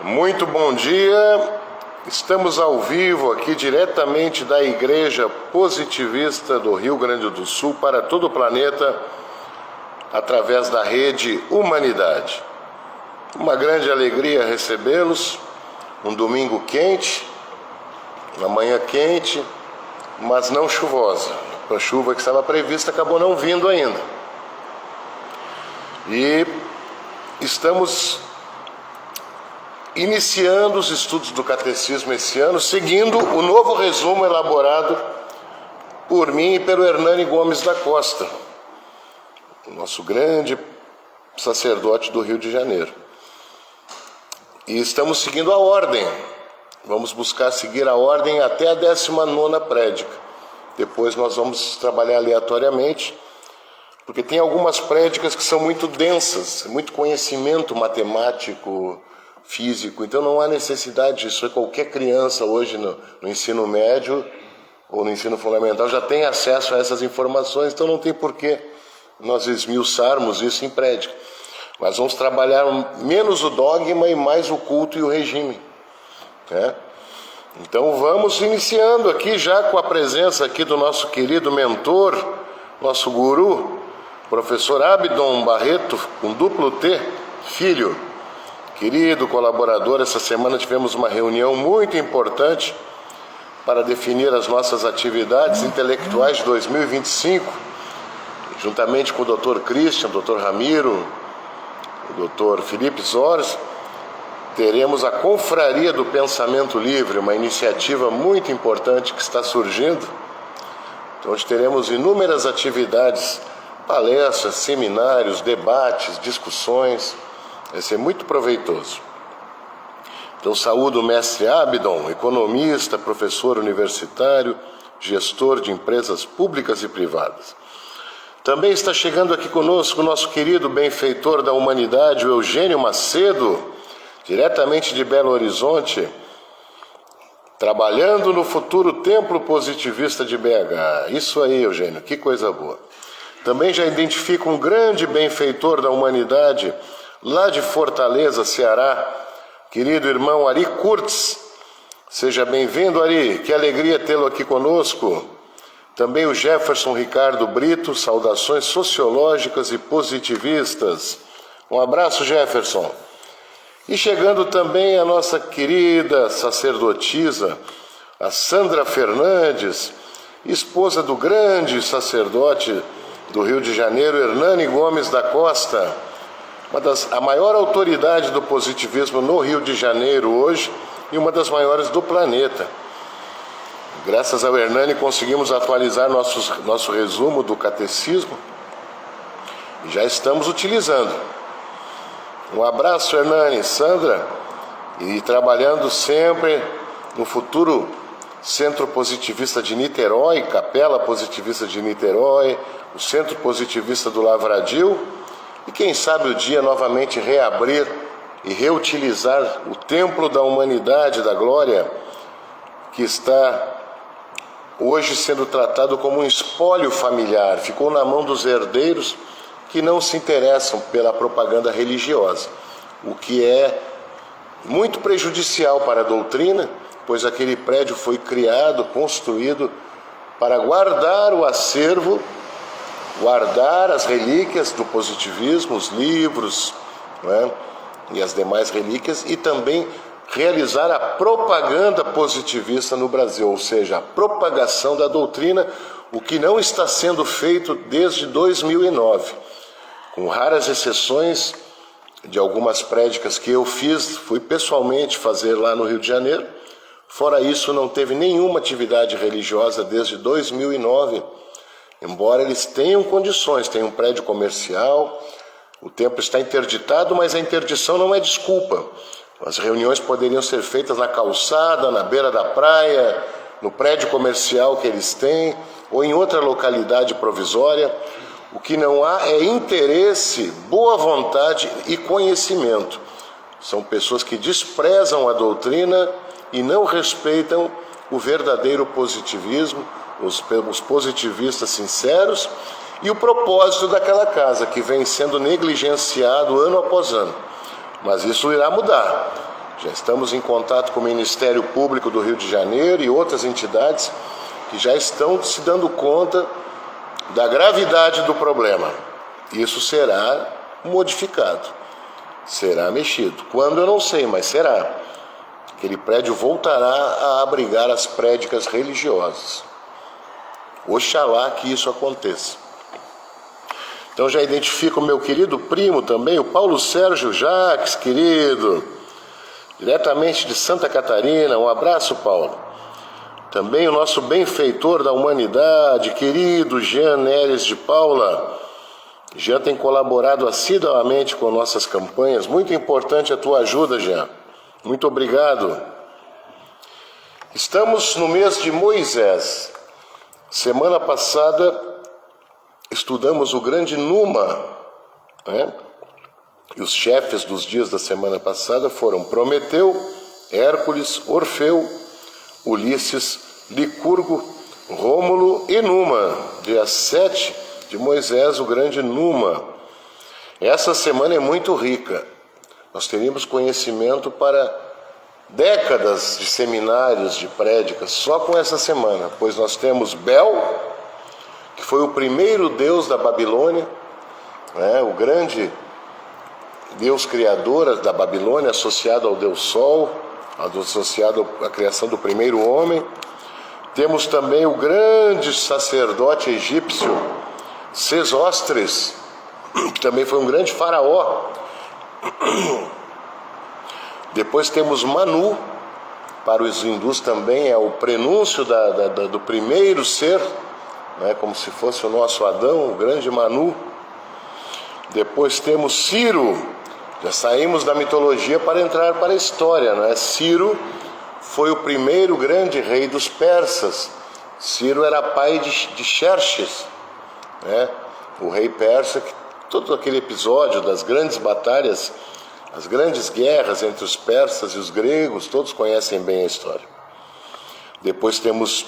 Muito bom dia, estamos ao vivo aqui diretamente da Igreja Positivista do Rio Grande do Sul para todo o planeta, através da rede Humanidade. Uma grande alegria recebê-los, um domingo quente, uma manhã quente, mas não chuvosa. A chuva que estava prevista acabou não vindo ainda. E estamos iniciando os estudos do Catecismo esse ano, seguindo o novo resumo elaborado por mim e pelo Hernani Gomes da Costa, o nosso grande sacerdote do Rio de Janeiro. E estamos seguindo a ordem. Vamos buscar seguir a ordem até a 19ª prédica. Depois nós vamos trabalhar aleatoriamente, porque tem algumas prédicas que são muito densas, muito conhecimento matemático, físico, então não há necessidade disso. Qualquer criança hoje no ensino médio ou no ensino fundamental já tem acesso a essas informações, então não tem por que nós esmiuçarmos isso em prédica. Mas vamos trabalhar menos o dogma e mais o culto e o regime, né? Então vamos iniciando aqui já com a presença aqui do nosso querido mentor, nosso guru, professor Abdon Barreto, com duplo T, filho. Querido colaborador, essa semana tivemos uma reunião muito importante para definir as nossas atividades intelectuais de 2025, juntamente com o Dr. Christian, o Dr. Ramiro, o Dr. Felipe Zores. Teremos a Confraria do Pensamento Livre, uma iniciativa muito importante que está surgindo, onde teremos inúmeras atividades, palestras, seminários, debates, discussões. Vai ser muito proveitoso. Então saúdo o mestre Abdon, economista, professor universitário, gestor de empresas públicas e privadas. Também está chegando aqui conosco o nosso querido benfeitor da humanidade, o Eugênio Macedo, diretamente de Belo Horizonte, trabalhando no futuro Templo Positivista de BH. Isso aí, Eugênio, que coisa boa. Também já identifico um grande benfeitor da humanidade, lá de Fortaleza, Ceará, querido irmão Ari Kurtz. Seja bem-vindo, Ari, que alegria tê-lo aqui conosco. Também o Jefferson Ricardo Brito, saudações sociológicas e positivistas. Um abraço, Jefferson. E chegando também a nossa querida sacerdotisa, a Sandra Fernandes, esposa do grande sacerdote do Rio de Janeiro, Hernani Gomes da Costa, a maior autoridade do positivismo no Rio de Janeiro hoje e uma das maiores do planeta. Graças ao Hernani conseguimos atualizar nosso resumo do Catecismo e já estamos utilizando. Um abraço, Hernani, Sandra, e trabalhando sempre no futuro Centro Positivista de Niterói, Capela Positivista de Niterói, o Centro Positivista do Lavradio, e quem sabe o dia novamente reabrir e reutilizar o Templo da Humanidade, da Glória, que está hoje sendo tratado como um espólio familiar, ficou na mão dos herdeiros que não se interessam pela propaganda religiosa, o que é muito prejudicial para a doutrina, pois aquele prédio foi criado, construído para guardar o acervo, guardar as relíquias do positivismo, os livros, né, e as demais relíquias, e também realizar a propaganda positivista no Brasil, ou seja, a propagação da doutrina, o que não está sendo feito desde 2009. Com raras exceções de algumas prédicas que eu fiz, fui pessoalmente fazer lá no Rio de Janeiro. Fora isso, não teve nenhuma atividade religiosa desde 2009, embora eles tenham condições, tem um prédio comercial, o templo está interditado, mas a interdição não é desculpa. As reuniões poderiam ser feitas na calçada, na beira da praia, no prédio comercial que eles têm, ou em outra localidade provisória. O que não há é interesse, boa vontade e conhecimento. São pessoas que desprezam a doutrina e não respeitam o verdadeiro positivismo, os positivistas sinceros e o propósito daquela casa, que vem sendo negligenciado ano após ano. Mas isso irá mudar. Já estamos em contato com o Ministério Público do Rio de Janeiro e outras entidades que já estão se dando conta da gravidade do problema. Isso será modificado, será mexido. Quando eu não sei, mas será. Aquele prédio voltará a abrigar as prédicas religiosas. Oxalá que isso aconteça. Então já identifico o meu querido primo também, o Paulo Sérgio Jacques, querido, diretamente de Santa Catarina. Um abraço, Paulo. Também o nosso benfeitor da humanidade, querido Jean Neres de Paula. Jean tem colaborado assiduamente com nossas campanhas. Muito importante a tua ajuda, Jean. Muito obrigado. Estamos no mês de Moisés. Semana passada estudamos o grande Numa, né? E os chefes dos dias da semana passada foram Prometeu, Hércules, Orfeu, Ulisses, Licurgo, Rômulo e Numa. Dia 7 de Moisés, o grande Numa. Essa semana é muito rica. Nós teríamos conhecimento para décadas de seminários, de prédicas, só com essa semana, pois nós temos Bel, que foi o primeiro deus da Babilônia, né, o grande deus criador da Babilônia, associado ao deus Sol, associado à criação do primeiro homem. Temos também o grande sacerdote egípcio, Sesostres, que também foi um grande faraó. Depois temos Manu, para os hindus também é o prenúncio do primeiro ser, né, como se fosse o nosso Adão, o grande Manu. Depois temos Ciro, já saímos da mitologia para entrar para a história, né? Ciro foi o primeiro grande rei dos persas. Ciro era pai de Xerxes, né? O rei persa, que todo aquele episódio das grandes batalhas, as grandes guerras entre os persas e os gregos, todos conhecem bem a história. Depois temos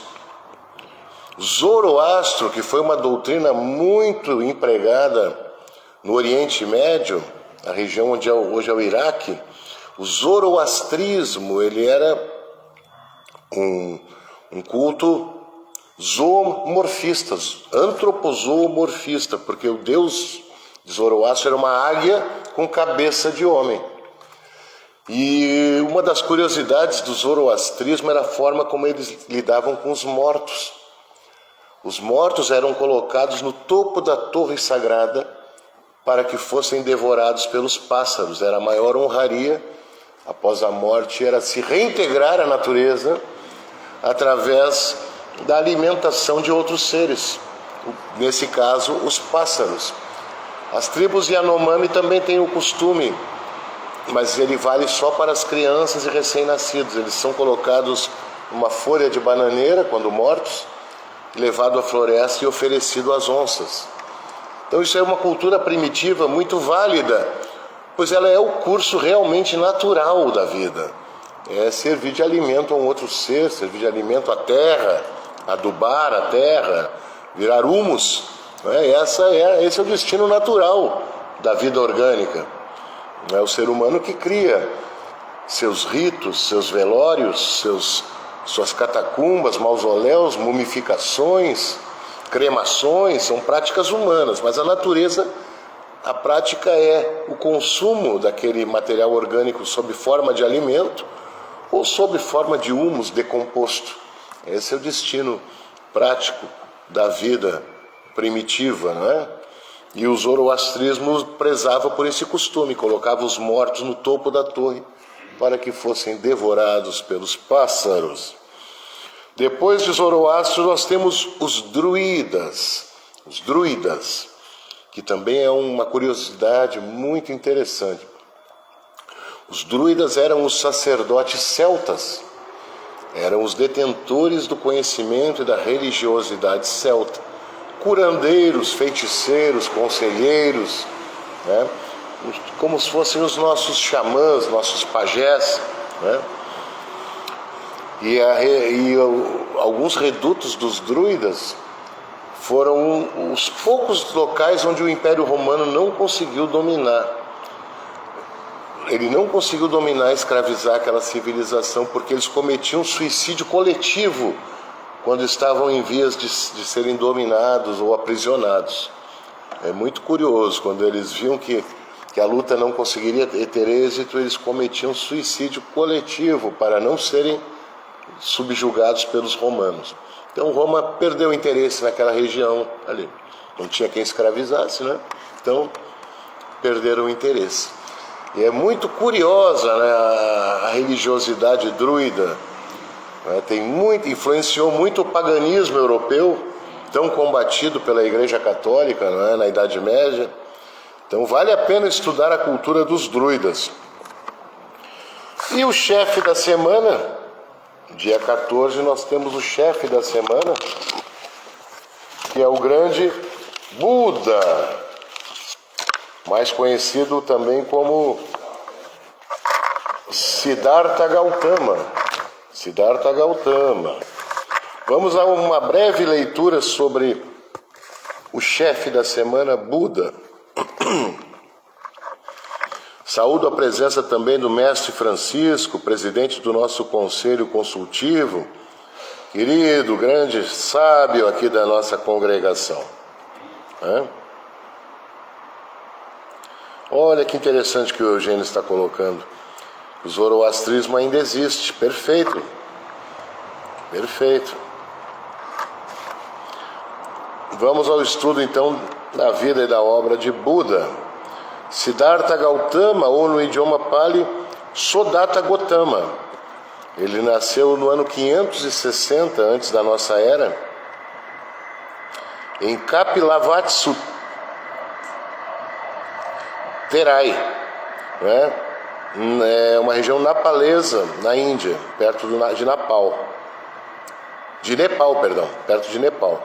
Zoroastro, que foi uma doutrina muito empregada no Oriente Médio, a região onde hoje é o Iraque. O zoroastrismo, ele era um culto zoomorfista, antropozoomorfista, porque o deus de Zoroastro era uma águia com cabeça de homem. E uma das curiosidades do zoroastrismo era a forma como eles lidavam com os mortos. Os mortos eram colocados no topo da torre sagrada para que fossem devorados pelos pássaros. Era a maior honraria após a morte, era se reintegrar à natureza através da alimentação de outros seres, nesse caso os pássaros. As tribos Yanomami também têm o costume, mas ele vale só para as crianças e recém-nascidos. Eles são colocados numa folha de bananeira quando mortos, levado à floresta e oferecido às onças. Então isso é uma cultura primitiva muito válida, pois ela é o curso realmente natural da vida. É servir de alimento a um outro ser, servir de alimento à terra, adubar a terra, virar humus. Esse é o destino natural da vida orgânica. É o ser humano que cria seus ritos, seus velórios, suas catacumbas, mausoléus, mumificações, cremações, são práticas humanas, mas a natureza, a prática é o consumo daquele material orgânico sob forma de alimento ou sob forma de humus decomposto. Esse é o destino prático da vida primitiva, não é? E o zoroastrismo prezava por esse costume, colocava os mortos no topo da torre para que fossem devorados pelos pássaros. Depois de Zoroastro nós temos os druidas, que também é uma curiosidade muito interessante. Os druidas eram os sacerdotes celtas, eram os detentores do conhecimento e da religiosidade celta, curandeiros, feiticeiros, conselheiros, né? Como se fossem os nossos xamãs, nossos pajés, né? E alguns redutos dos druidas foram os poucos locais onde o Império Romano não conseguiu dominar. ele não conseguiu dominar, escravizar aquela civilização, porque eles cometiam suicídio coletivo quando estavam em vias de serem dominados ou aprisionados. É muito curioso, quando eles viam que a luta não conseguiria ter êxito, eles cometiam suicídio coletivo para não serem subjugados pelos romanos. Então Roma perdeu interesse naquela região ali. Não tinha quem escravizasse, né? Então perderam o interesse. E é muito curiosa, né, a religiosidade druida, né? Influenciou muito o paganismo europeu, tão combatido pela Igreja Católica, né, na Idade Média. Então vale a pena estudar a cultura dos druidas. E o chefe da semana, dia 14, nós temos o chefe da semana, que é o grande Buda, mais conhecido também como Siddhartha Gautama. Siddhartha Gautama. Vamos a uma breve leitura sobre o chefe da semana, Buda. Saúdo a presença também do mestre Francisco, presidente do nosso conselho consultivo, querido, grande sábio aqui da nossa congregação. Olha que interessante que o Eugênio está colocando. O zoroastrismo ainda existe. Perfeito. Perfeito. Vamos ao estudo então da vida e da obra de Buda. Siddhartha Gautama, ou no idioma Pali, Siddhartha Gautama. Ele nasceu no ano 560 antes da nossa era, em Kapilavatthu Terai, né? É uma região napalesa na Índia, perto de Nepal. Perto de Nepal.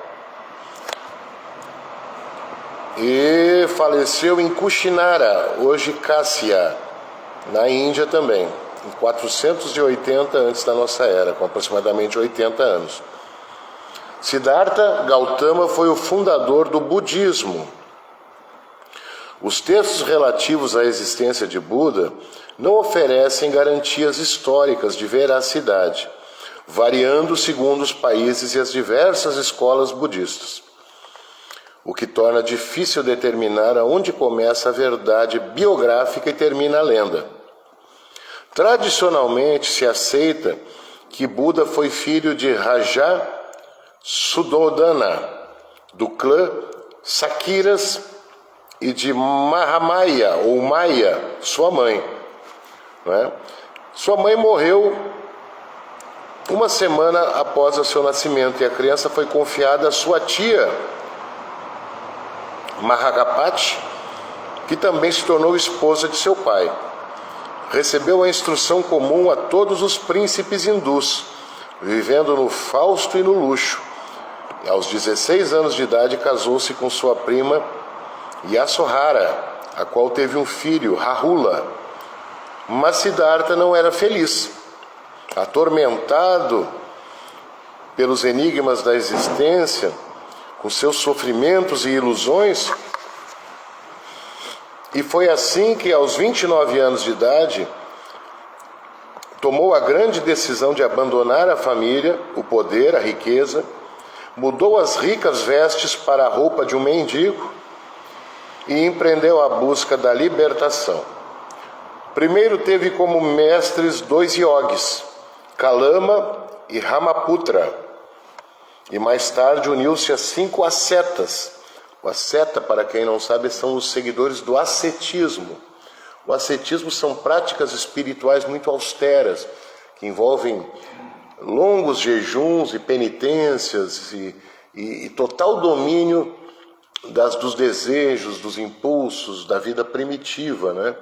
E faleceu em Kushinara, hoje Cássia, na Índia também, em 480 antes da nossa era, com aproximadamente 80 anos. Siddhartha Gautama foi o fundador do budismo. Os textos relativos à existência de Buda não oferecem garantias históricas de veracidade, variando segundo os países e as diversas escolas budistas, o que torna difícil determinar aonde começa a verdade biográfica e termina a lenda. Tradicionalmente se aceita que Buda foi filho de Raja Suddhodana, do clã Sakiras, e de Mahamaya, ou Maya, sua mãe. Né? Sua mãe morreu uma semana após o seu nascimento, e a criança foi confiada à sua tia, Mahakapati, que também se tornou esposa de seu pai. Recebeu a instrução comum a todos os príncipes hindus, vivendo no fausto e no luxo. E aos 16 anos de idade casou-se com sua prima Yasodhara, a qual teve um filho, Rahula. Mas Siddhartha não era feliz. Atormentado pelos enigmas da existência, com seus sofrimentos e ilusões, e foi assim que aos 29 anos de idade tomou a grande decisão de abandonar a família, o poder, a riqueza, mudou as ricas vestes para a roupa de um mendigo e empreendeu a busca da libertação. Primeiro teve como mestres 2 yogis, Kalama e Ramaputra, e mais tarde uniu-se a 5 ascetas. O asceta, para quem não sabe, são os seguidores do ascetismo. O ascetismo são práticas espirituais muito austeras, que envolvem longos jejuns e penitências e total domínio dos desejos, dos impulsos, da vida primitiva, né?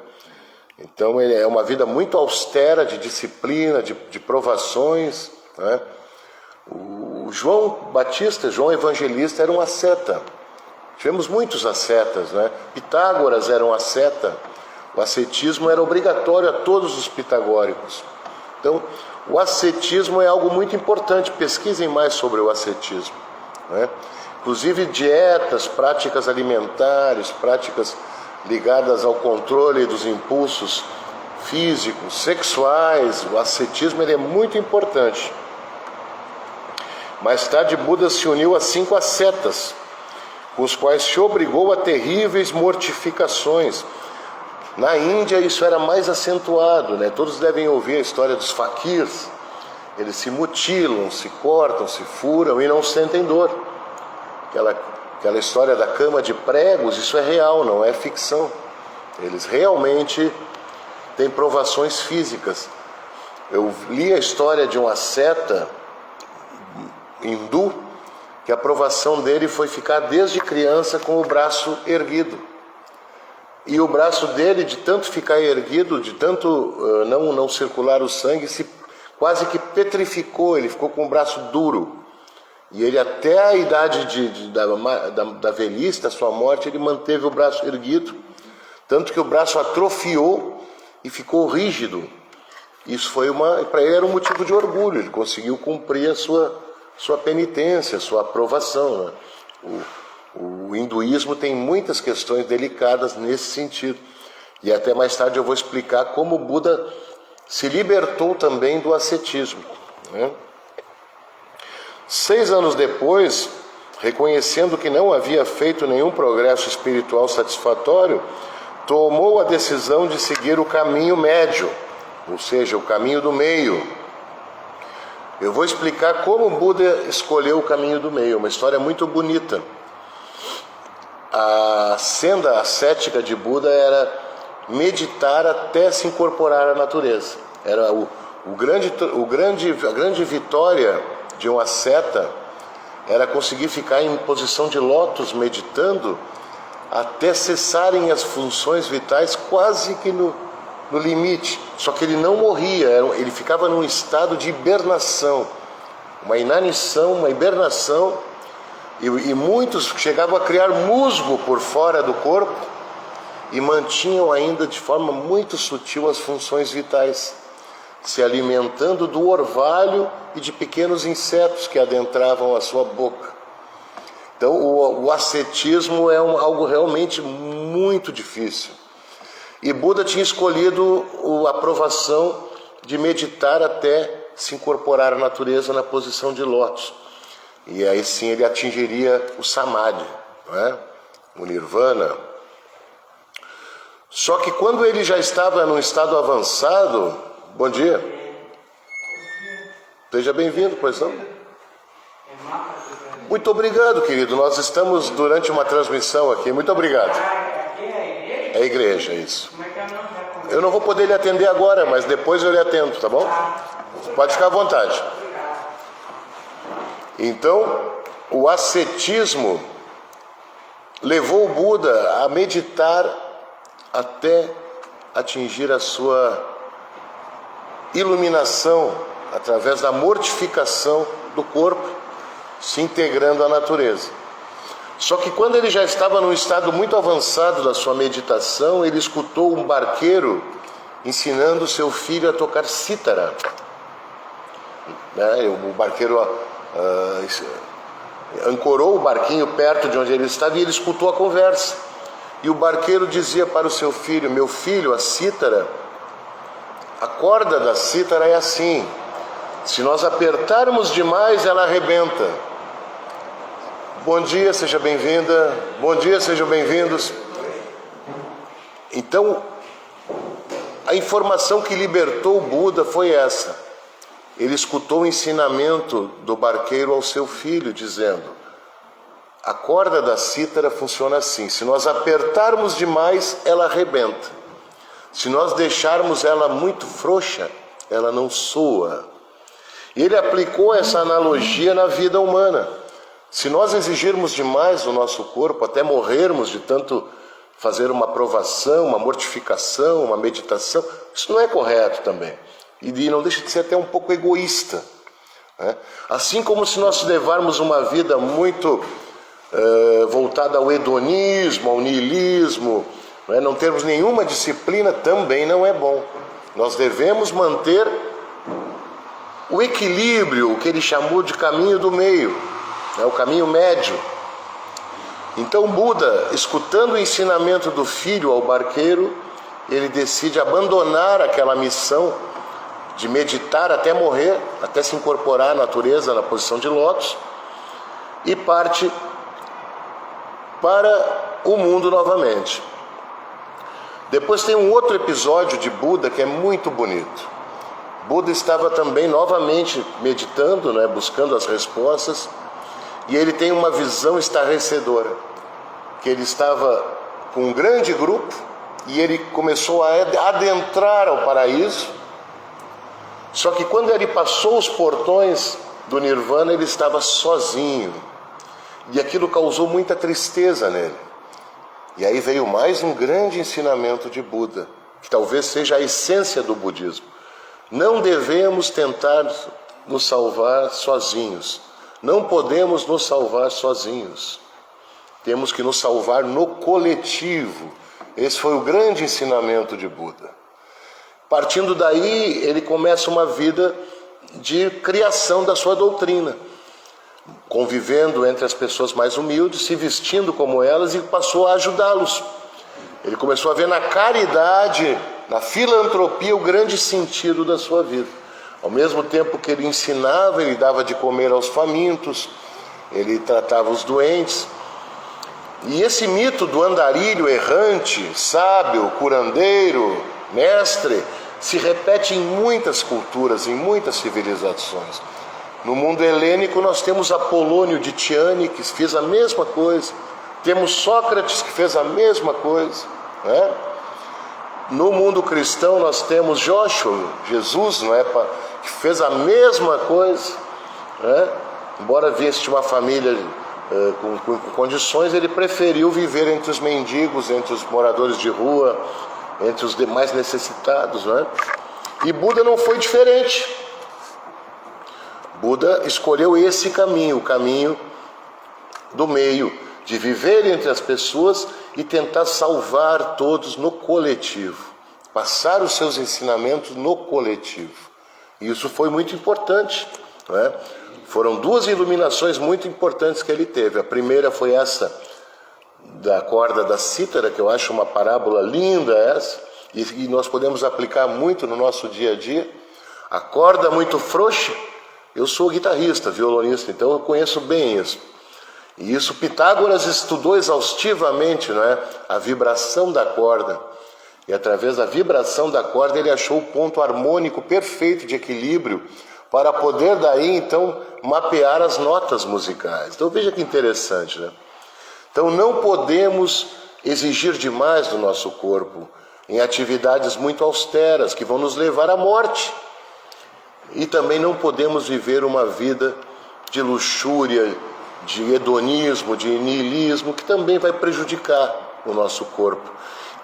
Então é uma vida muito austera, de disciplina, de provações, né? O João Batista, João Evangelista, era um asceta. Tivemos muitos ascetas, né? Pitágoras era um asceta. O ascetismo era obrigatório a todos os pitagóricos. Então, o ascetismo é algo muito importante. Pesquisem mais sobre o ascetismo, né? Inclusive dietas, práticas alimentares, práticas ligadas ao controle dos impulsos físicos, sexuais. O ascetismo ele é muito importante. Mais tarde, Buda se uniu a 5 ascetas, com os quais se obrigou a terríveis mortificações. Na Índia isso era mais acentuado, né? Todos devem ouvir a história dos faquirs. Eles se mutilam, se cortam, se furam e não sentem dor. Aquela história da cama de pregos, isso é real, não é ficção. Eles realmente têm provações físicas. Eu li a história de um asceta hindu, que a provação dele foi ficar desde criança com o braço erguido. E o braço dele, de tanto ficar erguido, de tanto não circular o sangue, se quase que petrificou, ele ficou com o braço duro. E ele até a idade da velhice, da sua morte, ele manteve o braço erguido, tanto que o braço atrofiou e ficou rígido. Isso foi para ele era um motivo de orgulho, ele conseguiu cumprir a sua penitência, a sua aprovação, né? O hinduísmo tem muitas questões delicadas nesse sentido. E até mais tarde eu vou explicar como o Buda se libertou também do ascetismo, né? 6 anos depois, reconhecendo que não havia feito nenhum progresso espiritual satisfatório, tomou a decisão de seguir o caminho médio, ou seja, o caminho do meio. Eu vou explicar como o Buda escolheu o caminho do meio, uma história muito bonita. A senda ascética de Buda era meditar até se incorporar à natureza. Era a grande vitória de um asceta era conseguir ficar em posição de lótus meditando até cessarem as funções vitais quase que no limite. Só que ele não morria, ele ficava num estado de hibernação, uma inanição, uma hibernação. E muitos chegavam a criar musgo por fora do corpo e mantinham ainda de forma muito sutil as funções vitais, se alimentando do orvalho e de pequenos insetos que adentravam a sua boca. Então o ascetismo é algo realmente muito difícil. E Buda tinha escolhido a aprovação de meditar até se incorporar à natureza na posição de lótus. E aí sim ele atingiria o samadhi, não é? O nirvana. Só que quando ele já estava num estado avançado... Bom dia. Seja bem-vindo, pois não? Muito obrigado, querido. Nós estamos durante uma transmissão aqui. Muito obrigado. É a igreja, isso. Eu não vou poder lhe atender agora, mas depois eu lhe atendo, tá bom? Pode ficar à vontade. Então, o ascetismo levou o Buda a meditar até atingir a sua iluminação através da mortificação do corpo, se integrando à natureza. Só que quando ele já estava num estado muito avançado da sua meditação, ele escutou um barqueiro ensinando seu filho a tocar cítara. O barqueiro ancorou o barquinho perto de onde ele estava e ele escutou a conversa. E o barqueiro dizia para o seu filho: meu filho, a cítara, a corda da cítara é assim, se nós apertarmos demais ela arrebenta. Bom dia, seja bem-vinda. Bom dia, sejam bem-vindos. Então, a informação que libertou o Buda foi essa. Ele escutou o ensinamento do barqueiro ao seu filho, dizendo: a corda da cítara funciona assim, se nós apertarmos demais, ela arrebenta. Se nós deixarmos ela muito frouxa, ela não soa. E ele aplicou essa analogia na vida humana. Se nós exigirmos demais do nosso corpo, até morrermos de tanto fazer uma provação, uma mortificação, uma meditação, isso não é correto também. E não deixa de ser até um pouco egoísta, né? Assim como se nós levarmos uma vida muito voltada ao hedonismo, ao niilismo, né? Não termos nenhuma disciplina, também não é bom. Nós devemos manter o equilíbrio, o que ele chamou de caminho do meio, né? O caminho médio. Então Buda, escutando o ensinamento do filho ao barqueiro, ele decide abandonar aquela missão de meditar até morrer, até se incorporar à natureza na posição de lótus, e parte para o mundo novamente. Depois tem um outro episódio de Buda que é muito bonito. Buda estava também novamente meditando, buscando as respostas, e ele tem uma visão estarrecedora, que ele estava com um grande grupo, e ele começou a adentrar ao paraíso, só que quando ele passou os portões do Nirvana, ele estava sozinho, e aquilo causou muita tristeza nele. E aí veio mais um grande ensinamento de Buda, que talvez seja a essência do budismo. Não devemos tentar nos salvar sozinhos. Não podemos nos salvar sozinhos. Temos que nos salvar no coletivo. Esse foi o grande ensinamento de Buda. Partindo daí, ele começa uma vida de criação da sua doutrina, convivendo entre as pessoas mais humildes, se vestindo como elas, e passou a ajudá-los. Ele começou a ver na caridade, na filantropia, o grande sentido da sua vida. Ao mesmo tempo que ele ensinava, ele dava de comer aos famintos, ele tratava os doentes. E esse mito do andarilho errante, sábio, curandeiro, mestre, se repete em muitas culturas, em muitas civilizações. No mundo helênico nós temos Apolônio de Tiane, que fez a mesma coisa. Temos Sócrates, que fez a mesma coisa, No mundo cristão nós temos Joshua, Jesus, que fez a mesma coisa, Embora viesse de uma família com condições, ele preferiu viver entre os mendigos, entre os moradores de rua, entre os demais necessitados, E Buda não foi diferente. Buda escolheu esse caminho, o caminho do meio, de viver entre as pessoas e tentar salvar todos no coletivo, passar os seus ensinamentos no coletivo. E isso foi muito importante, Foram duas iluminações muito importantes que ele teve. A primeira foi essa da corda da cítara, que eu acho uma parábola linda essa, e nós podemos aplicar muito no nosso dia a dia. A corda muito frouxa. Eu sou guitarrista, violonista, então eu conheço bem isso. E isso Pitágoras estudou exaustivamente, a vibração da corda. E através da vibração da corda ele achou o ponto harmônico perfeito de equilíbrio para poder daí então mapear as notas musicais. Então veja que interessante, Então não podemos exigir demais do nosso corpo em atividades muito austeras que vão nos levar à morte. E também não podemos viver uma vida de luxúria, de hedonismo, de niilismo, que também vai prejudicar o nosso corpo.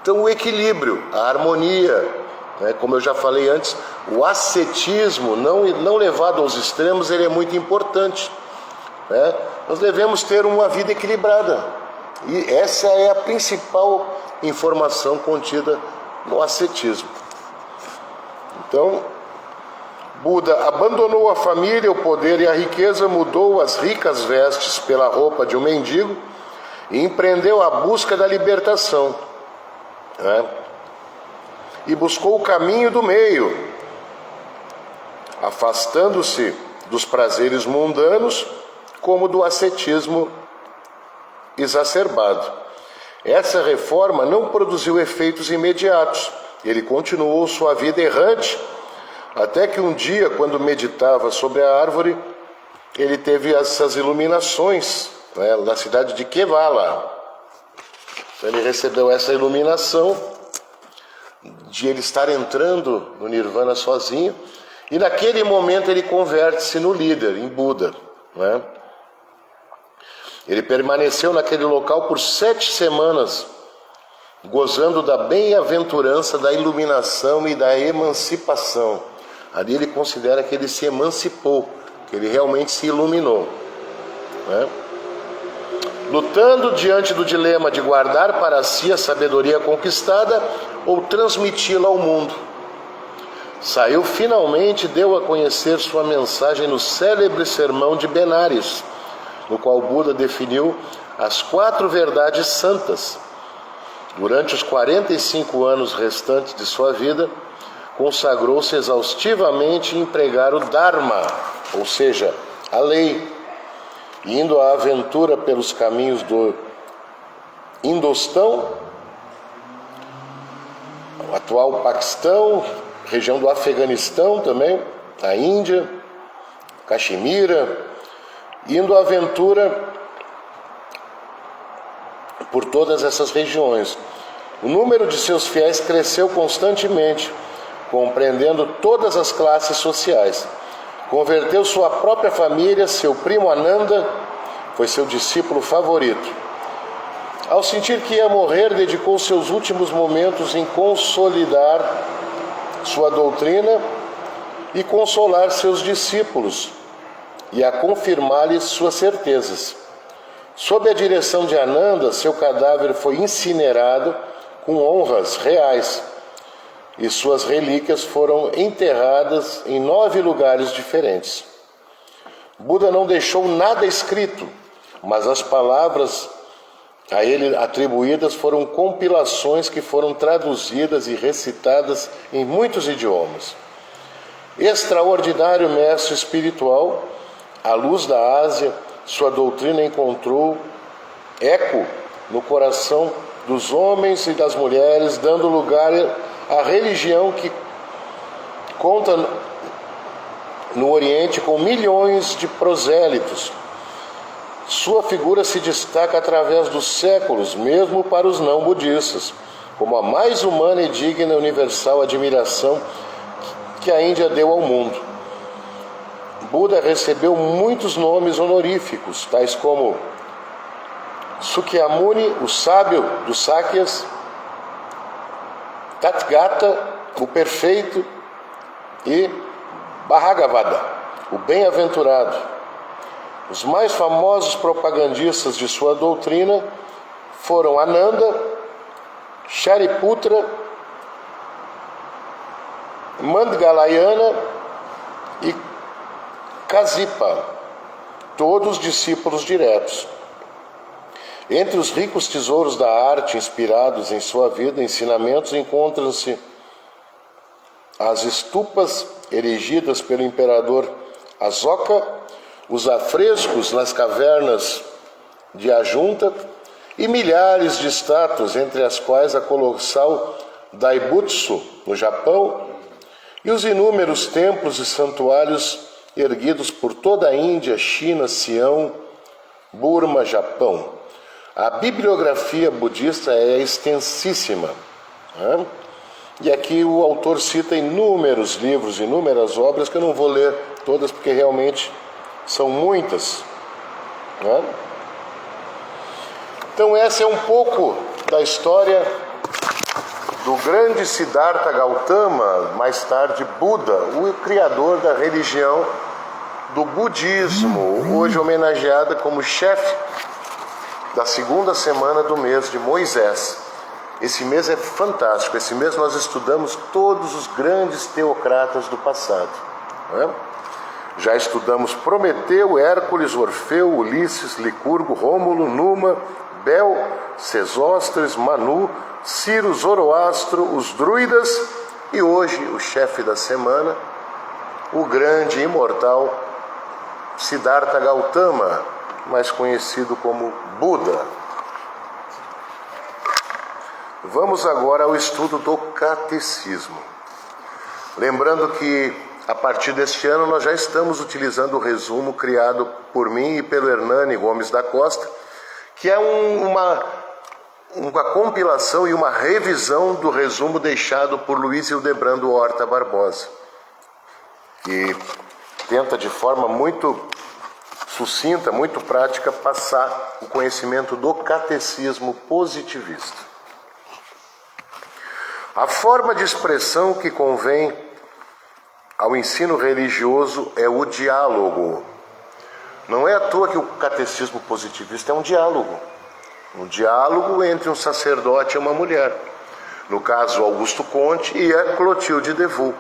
Então o equilíbrio, a harmonia, como eu já falei antes, o ascetismo, não levado aos extremos, ele é muito importante. Nós devemos ter uma vida equilibrada. E essa é a principal informação contida no ascetismo. Então, Buda abandonou a família, o poder e a riqueza, mudou as ricas vestes pela roupa de um mendigo e empreendeu a busca da libertação. E buscou o caminho do meio, afastando-se dos prazeres mundanos como do ascetismo exacerbado. Essa reforma não produziu efeitos imediatos. Ele continuou sua vida errante, até que um dia, quando meditava sobre a árvore, ele teve essas iluminações, na cidade de Kevala. Ele recebeu essa iluminação de ele estar entrando no Nirvana sozinho, e naquele momento ele converte-se no líder, em Buda. Ele permaneceu naquele local por 7 semanas, gozando da bem-aventurança, da iluminação e da emancipação. Ali ele considera que ele se emancipou, que ele realmente se iluminou. Lutando diante do dilema de guardar para si a sabedoria conquistada ou transmiti-la ao mundo. Saiu finalmente e deu a conhecer sua mensagem no célebre sermão de Benares, no qual Buda definiu as 4 verdades santas, Durante os 45 anos restantes de sua vida, consagrou-se exaustivamente em pregar o Dharma, ou seja, a lei, indo à aventura pelos caminhos do Indostão, o atual Paquistão, região do Afeganistão também, a Índia, Caxemira, indo à aventura por todas essas regiões. O número de seus fiéis cresceu constantemente, compreendendo todas as classes sociais. Converteu sua própria família, seu primo Ananda foi seu discípulo favorito. Ao sentir que ia morrer, dedicou seus últimos momentos em consolidar sua doutrina e consolar seus discípulos e a confirmar-lhes suas certezas. Sob a direção de Ananda, seu cadáver foi incinerado com honras reais e suas relíquias foram enterradas em 9 lugares diferentes. Buda não deixou nada escrito, mas as palavras a ele atribuídas foram compilações que foram traduzidas e recitadas em muitos idiomas. Extraordinário mestre espiritual, à luz da Ásia, sua doutrina encontrou eco no coração dos homens e das mulheres, dando lugar à religião que conta no Oriente com milhões de prosélitos. Sua figura se destaca através dos séculos, mesmo para os não budistas, como a mais humana e digna e universal admiração que a Índia deu ao mundo. Buda recebeu muitos nomes honoríficos, tais como Sakyamuni, o sábio dos Sakyas, Tathagata, o perfeito, e Bhagavata, o bem-aventurado. Os mais famosos propagandistas de sua doutrina foram Ananda, Shariputra, Mandgalayana e Kassipa, todos discípulos diretos. Entre os ricos tesouros da arte inspirados em sua vida e ensinamentos encontram-se as estupas erigidas pelo imperador Asoka, os afrescos nas cavernas de Ajunta e milhares de estátuas, entre as quais a colossal Daibutsu, no Japão, e os inúmeros templos e santuários erguidos por toda a Índia, China, Sião, Burma, Japão. A bibliografia budista é extensíssima, né? E aqui o autor cita inúmeros livros, inúmeras obras, que eu não vou ler todas porque realmente são muitas, né? Então essa é um pouco da história do grande Siddhartha Gautama, mais tarde Buda, o criador da religião do budismo, hoje homenageada como chefe da segunda semana do mês de Moisés. Esse mês é fantástico, esse mês nós estudamos todos os grandes teocratas do passado, né? Já estudamos Prometeu, Hércules, Orfeu, Ulisses, Licurgo, Rômulo, Numa, Bel, Sesostris, Manu, Ciro, Zoroastro, os druidas e hoje o chefe da semana, o grande e imortal Siddhartha Gautama, mais conhecido como Buda. Vamos agora ao estudo do catecismo. Lembrando que a partir deste ano nós já estamos utilizando o resumo criado por mim e pelo Hernani Gomes da Costa, que é uma compilação e uma revisão do resumo deixado por Luiz Hildebrando Horta Barbosa, que tenta de forma muito sucinta, muito prática, passar o conhecimento do catecismo positivista. A forma de expressão que convém ao ensino religioso é o diálogo. Não é à toa que o catecismo positivista é um diálogo entre um sacerdote e uma mulher. No caso, Augusto Conte e a Clotilde Devou.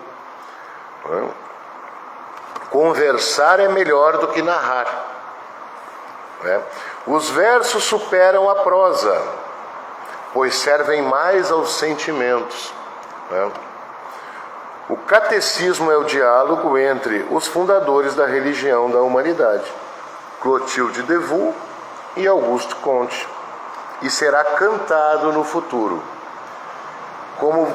Conversar é melhor do que narrar. Os versos superam a prosa. pois servem mais aos sentimentos, né? O catecismo é o diálogo entre os fundadores da religião da humanidade, Clotilde Devou e Auguste Comte, e será cantado no futuro. Como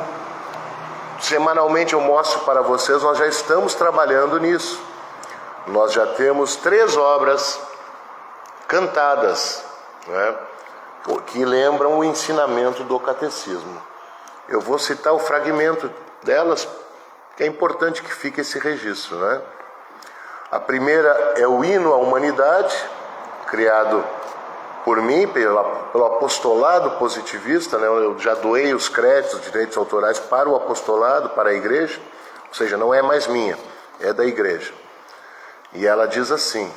semanalmente eu mostro para vocês, nós já estamos trabalhando nisso. Nós já temos 3 obras cantadas, né, que lembram o ensinamento do catecismo. Eu vou citar o fragmento delas, que é importante que fique esse registro, né? A primeira é o Hino à Humanidade, criado por mim, pelo apostolado positivista, né? Eu já doei os créditos, direitos autorais para o apostolado, para a igreja, ou seja, não é mais minha, é da igreja. E ela diz assim: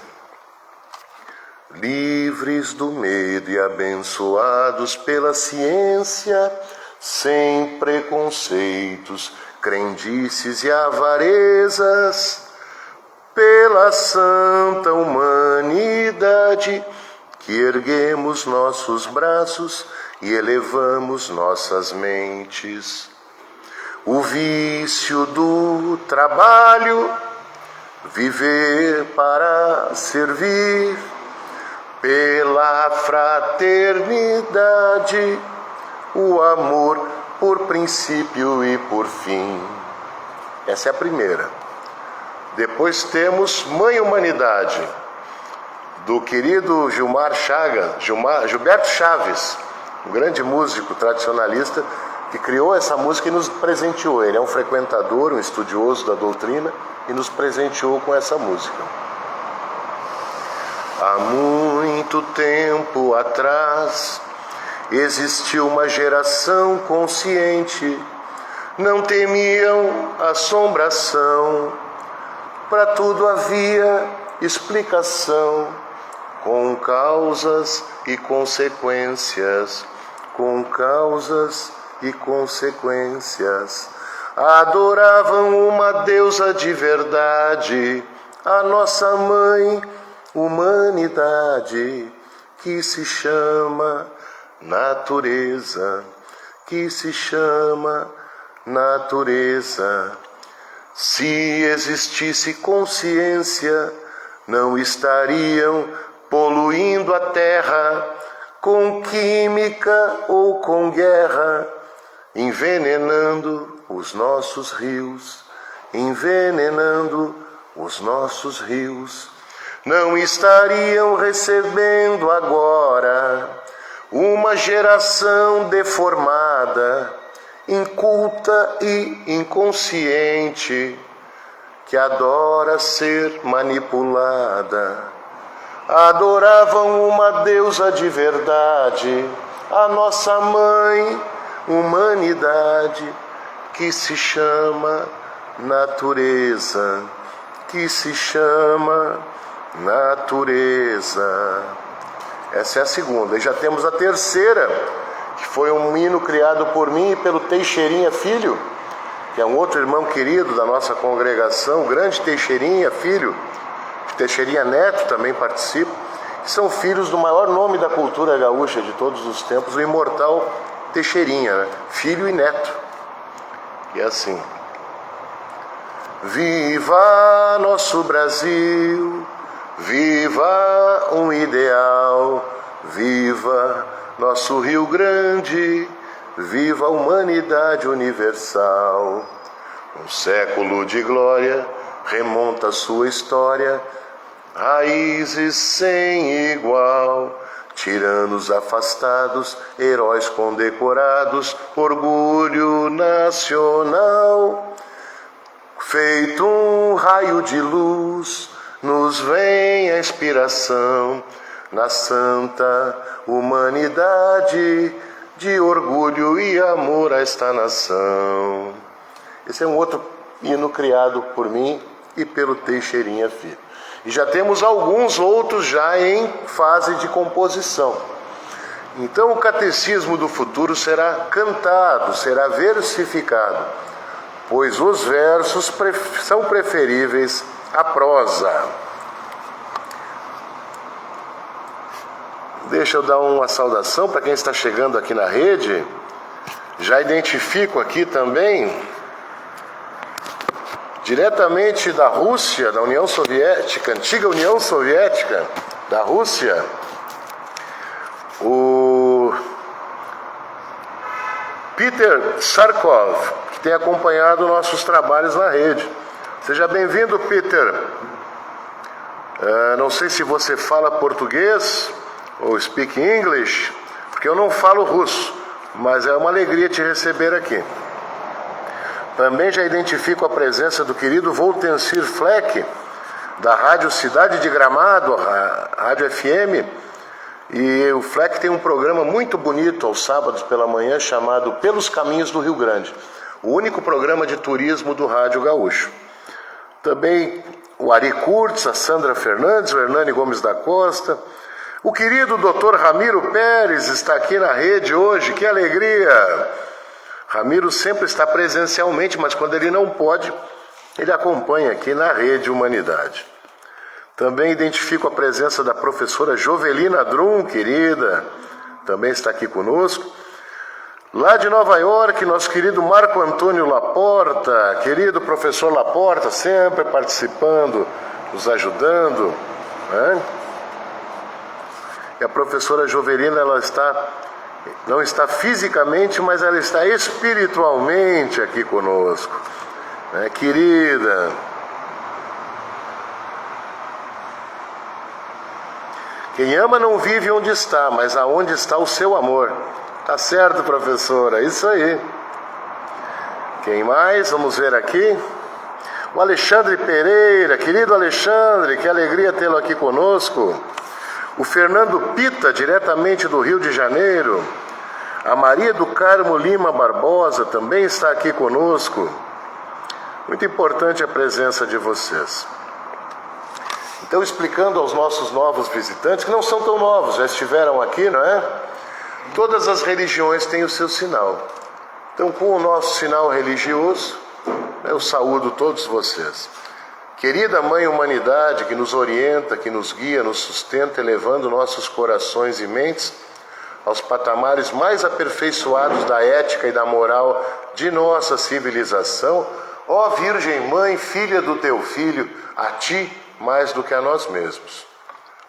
livres do medo e abençoados pela ciência, sem preconceitos, crendices e avarezas, pela santa humanidade, que erguemos nossos braços e elevamos nossas mentes. O vício do trabalho, viver para servir, pela fraternidade, o amor por princípio e por fim. Essa é a primeira. Depois temos Mãe Humanidade, do querido Gilberto Chaves, um grande músico tradicionalista, que criou essa música e nos presenteou. Ele é um frequentador, um estudioso da doutrina, e nos presenteou com essa música. Há muito tempo atrás existiu uma geração consciente, não temiam assombração, para tudo havia explicação, com causas e consequências, com causas e consequências. Adoravam uma deusa de verdade, a nossa mãe, humanidade, que se chama natureza, que se chama natureza. Se existisse consciência, não estariam poluindo a terra com química ou com guerra, envenenando os nossos rios, envenenando os nossos rios. Não estariam recebendo agora uma geração deformada, inculta e inconsciente, que adora ser manipulada. Adoravam uma deusa de verdade, a nossa mãe, humanidade, que se chama natureza, que se chama natureza. Essa é a segunda. E já temos a terceira, que foi um hino criado por mim e pelo Teixeirinha Filho, que é um outro irmão querido da nossa congregação, o grande Teixeirinha Filho, Teixeirinha Neto também participa, que são filhos do maior nome da cultura gaúcha de todos os tempos, o imortal Teixeirinha, né? Filho e neto. E é assim: viva nosso Brasil, viva um ideal, viva nosso Rio Grande, viva a humanidade universal. Um século de glória remonta sua história, raízes sem igual, tiranos afastados, heróis condecorados, orgulho nacional. Feito um raio de luz, nos vem a inspiração, na santa humanidade, de orgulho e amor a esta nação. Esse é um outro hino criado por mim e pelo Teixeirinha Filho. E já temos alguns outros já em fase de composição. Então o catecismo do futuro será cantado, será versificado, pois os versos são preferíveis à prosa. Deixa eu dar uma saudação para quem está chegando aqui na rede. Já identifico aqui também, diretamente da Rússia, da União Soviética, antiga União Soviética, da Rússia, o Peter Sarkov, que tem acompanhado nossos trabalhos na rede. Seja bem-vindo, Peter. Não sei se você fala português ou speak English, porque eu não falo russo, mas é uma alegria te receber aqui. Também já identifico a presença do querido Voltencir Fleck, da Rádio Cidade de Gramado, a Rádio FM. E o Fleck tem um programa muito bonito aos sábados pela manhã chamado Pelos Caminhos do Rio Grande, o único programa de turismo do Rádio Gaúcho. Também o Ari Kurtz, a Sandra Fernandes, o Hernani Gomes da Costa. O querido Dr. Ramiro Pérez está aqui na rede hoje, que alegria! Ramiro sempre está presencialmente, mas quando ele não pode, ele acompanha aqui na Rede Humanidade. Também identifico a presença da professora Jovelina Drum, querida, também está aqui conosco. Lá de Nova York, nosso querido Marco Antônio Laporta, querido professor Laporta, sempre participando, nos ajudando, né? E a professora Jovelina, ela não está fisicamente, mas ela está espiritualmente aqui conosco, né, querida? Quem ama não vive onde está, mas aonde está o seu amor. Tá certo, professora? Isso aí. Quem mais? Vamos ver aqui. O Alexandre Pereira, querido Alexandre, que alegria tê-lo aqui conosco. O Fernando Pita, diretamente do Rio de Janeiro. A Maria do Carmo Lima Barbosa também está aqui conosco. Muito importante a presença de vocês. Então, explicando aos nossos novos visitantes, que não são tão novos, já estiveram aqui, não é? Todas as religiões têm o seu sinal. Então, com o nosso sinal religioso, eu saúdo todos vocês. Querida Mãe Humanidade, que nos orienta, que nos guia, nos sustenta, elevando nossos corações e mentes aos patamares mais aperfeiçoados da ética e da moral de nossa civilização, ó Virgem Mãe, filha do teu Filho, a ti mais do que a nós mesmos.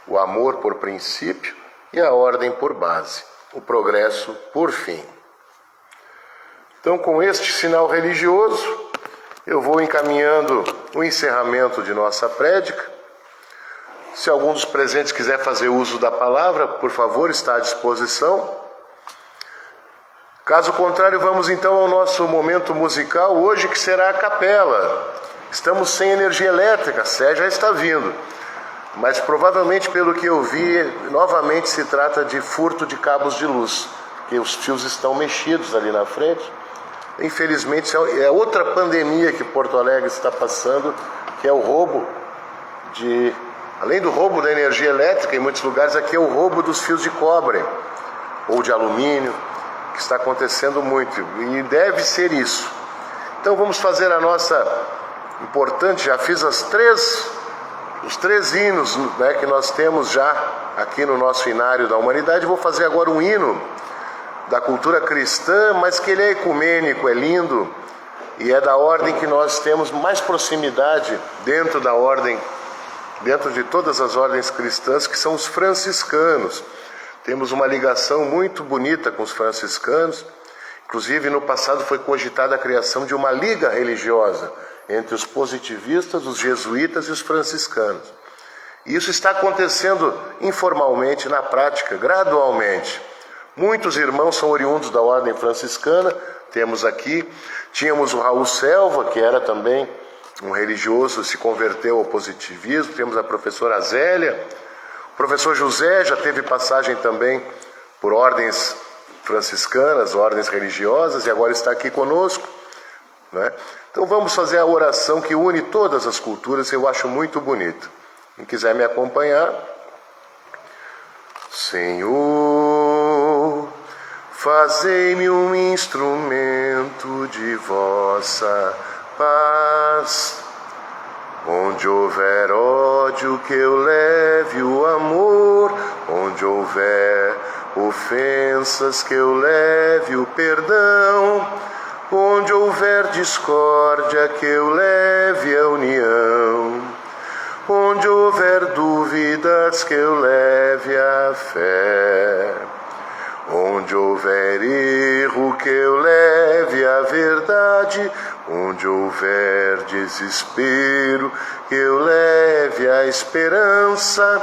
O amor por princípio e a ordem por base, o progresso por fim. Então, com este sinal religioso, eu vou encaminhando o encerramento de nossa prédica. Se algum dos presentes quiser fazer uso da palavra, por favor, está à disposição. Caso contrário, vamos então ao nosso momento musical, hoje que será a capela. Estamos sem energia elétrica, a Sé já está vindo. Mas provavelmente, pelo que eu vi, novamente se trata de furto de cabos de luz, que os fios estão mexidos ali na frente. Infelizmente, é outra pandemia que Porto Alegre está passando, que é o roubo além do roubo da energia elétrica, em muitos lugares aqui é o roubo dos fios de cobre ou de alumínio, que está acontecendo muito, e deve ser isso. Então vamos fazer a nossa importante, já fiz os três hinos, né, que nós temos já aqui no nosso Inário da Humanidade. Vou fazer agora um hino da cultura cristã, mas que ele é ecumênico, é lindo, e é da ordem que nós temos mais proximidade dentro da ordem, dentro de todas as ordens cristãs, que são os franciscanos. Temos uma ligação muito bonita com os franciscanos. Inclusive, no passado foi cogitada a criação de uma liga religiosa entre os positivistas, os jesuítas e os franciscanos. E isso está acontecendo informalmente, na prática, gradualmente. Muitos irmãos são oriundos da ordem franciscana, tínhamos o Raul Selva, que era também um religioso, se converteu ao positivismo, temos a professora Zélia, o professor José já teve passagem também por ordens franciscanas, ordens religiosas, e agora está aqui conosco, né? Então vamos fazer a oração que une todas as culturas, eu acho muito bonito. Quem quiser me acompanhar. Senhor, fazei-me um instrumento de vossa paz. Onde houver ódio, que eu leve o amor. Onde houver ofensas, que eu leve o perdão. Onde houver discórdia, que eu leve a união. Onde houver dúvidas, que eu leve a fé. Onde houver erro, que eu leve a verdade. Onde houver desespero, que eu leve a esperança.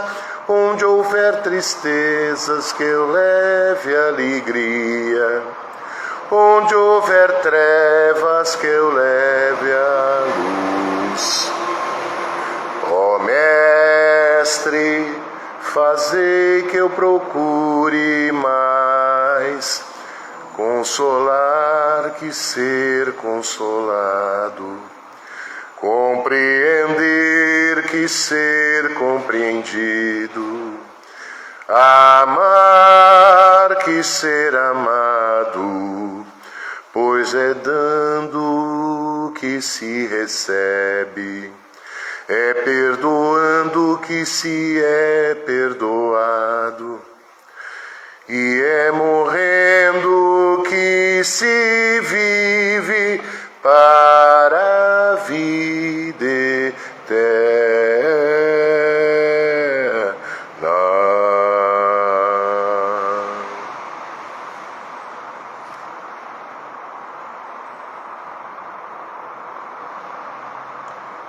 Onde houver tristezas, que eu leve a alegria. Onde houver trevas, que eu leve a luz. Ó Mestre, fazei que eu procure mais consolar que ser consolado, compreender que ser compreendido, amar que ser amado, pois é dando que se recebe, é perdoando que se é perdoado, e é morrendo que se vive para a vida eterna.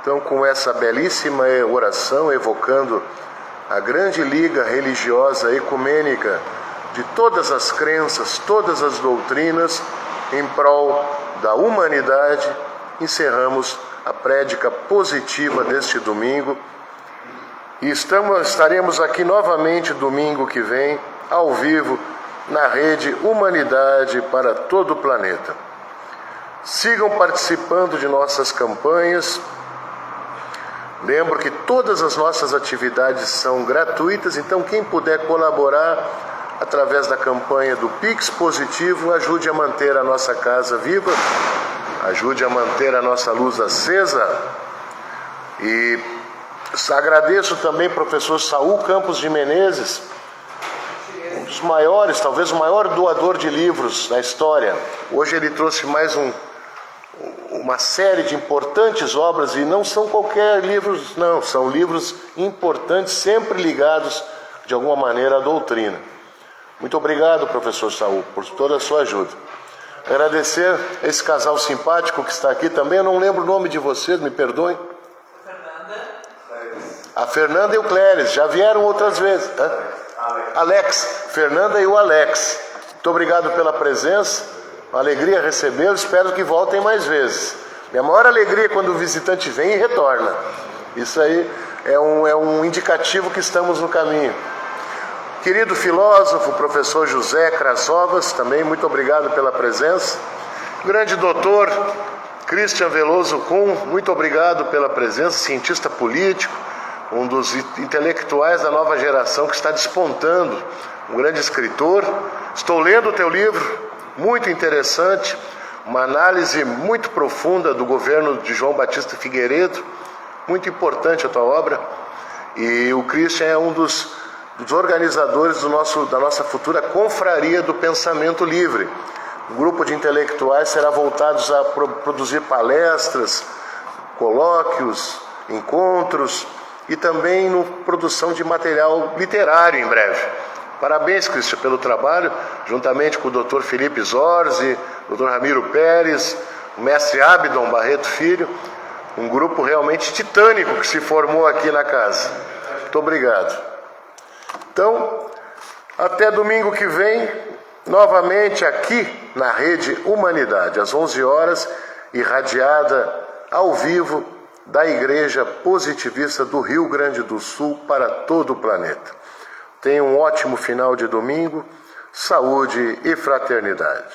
Então, com essa belíssima oração, evocando a grande liga religiosa ecumênica de todas as crenças, todas as doutrinas, em prol da humanidade, encerramos a prédica positiva deste domingo. E estaremos aqui novamente domingo que vem, ao vivo, na rede Humanidade para todo o planeta. Sigam participando de nossas campanhas. Lembro que todas as nossas atividades são gratuitas, então quem puder colaborar através da campanha do Pix Positivo, ajude a manter a nossa casa viva, ajude a manter a nossa luz acesa. E agradeço também ao professor Saul Campos de Menezes, um dos maiores, talvez o maior doador de livros da história. Hoje ele trouxe mais uma série de importantes obras, e não são qualquer livros, não, são livros importantes, sempre ligados de alguma maneira à doutrina. Muito obrigado, professor Saul, por toda a sua ajuda. Agradecer esse casal simpático que está aqui também, eu não lembro o nome de vocês, me perdoem. A Fernanda e o Cléris, já vieram outras vezes. Alex, Fernanda e o Alex. Muito obrigado pela presença, uma alegria recebê-los, espero que voltem mais vezes. Minha maior alegria é quando o visitante vem e retorna. Isso aí é um indicativo que estamos no caminho. Querido filósofo, professor José Krasovas, também muito obrigado pela presença. Grande doutor Christian Veloso Kuhn, muito obrigado pela presença, cientista político, um dos intelectuais da nova geração que está despontando, um grande escritor. Estou lendo o teu livro, muito interessante, uma análise muito profunda do governo de João Batista Figueiredo, muito importante a tua obra. E o Christian é um dos organizadores da nossa futura confraria do pensamento livre. Um grupo de intelectuais será voltados a produzir palestras, colóquios, encontros e também na produção de material literário em breve. Parabéns, Christian, pelo trabalho, juntamente com o Dr. Felipe Zorzi, Dr. Ramiro Pérez, o mestre Abdon Barreto Filho, um grupo realmente titânico que se formou aqui na casa. Muito obrigado. Então, até domingo que vem, novamente aqui na Rede Humanidade, às 11 horas, irradiada ao vivo da Igreja Positivista do Rio Grande do Sul para todo o planeta. Tenha um ótimo final de domingo, saúde e fraternidade.